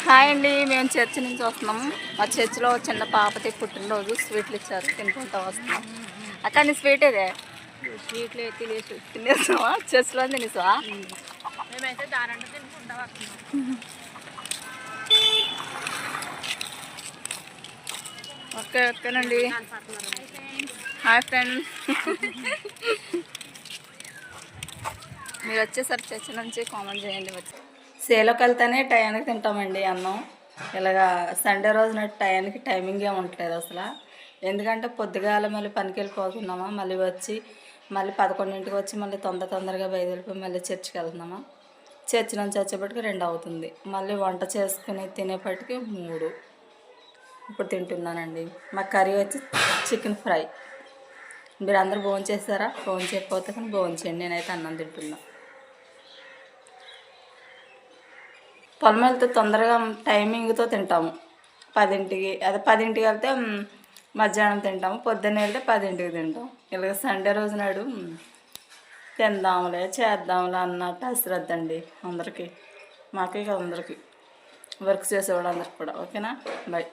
Hi అండి, మేము church నుంచి వస్తున్నాము. మా చర్చిలో చిన్న పాపతి పుట్టినరోజు స్వీట్లు ఇచ్చారు, తినుకుంటూ వస్తున్నాం. అక్క నీ స్వీట్ ఇదే స్వీట్లు తినేసావా? చర్చిలో తినేసావా? మేమైతే దారంటే తినుకుంటా వస్తున్నాం. ఓకేనండి. హాయ్ ఫ్రెండ్స్, మీరు వచ్చేసరికి చర్చి నుంచి కామెంట్ చేయండి. వచ్చి సేలోకి వెళ్తేనే టయానికి తింటామండి అన్నం. ఇలాగా సండే రోజున టయానికి టైమింగ్ ఏమి ఉండట్లేదు అసలు. ఎందుకంటే పొద్దుగాల మళ్ళీ పనికి వెళ్ళిపోతున్నామా, మళ్ళీ వచ్చి మళ్ళీ 11ంటికి వచ్చి మళ్ళీ తొందరగా బయలుదేరిపోయి మళ్ళీ చర్చికి వెళ్తున్నామా. చర్చి నుంచి వచ్చేప్పటికి 2 అవుతుంది. మళ్ళీ వంట చేసుకుని తినేపటికి 3. ఇప్పుడు తింటున్నానండి. మా కర్రీ వచ్చి చికెన్ ఫ్రై. మీరు అందరూ భోజనం చేస్తారా? భోజనం చేయకపోతే కానీ భోజనం చేయండి. నేనైతే అన్నం తింటున్నా. పొలం వెళ్తే తొందరగా టైమింగ్తో తింటాము. 10ంటికి, అదే 10ంటికి వెళ్తే మధ్యాహ్నం తింటాము. పొద్దున్న వెళ్తే 10ంటికి తింటాం. ఇలాగ సండే రోజు నాడు తిందాంలే చేద్దాంలే అన్నట్టు అశ్రద్ధ అండి అందరికీ. మాకే కదా అందరికీ, వర్క్ చేసేవాళ్ళు అందరికి కూడా. ఓకేనా, బాయ్.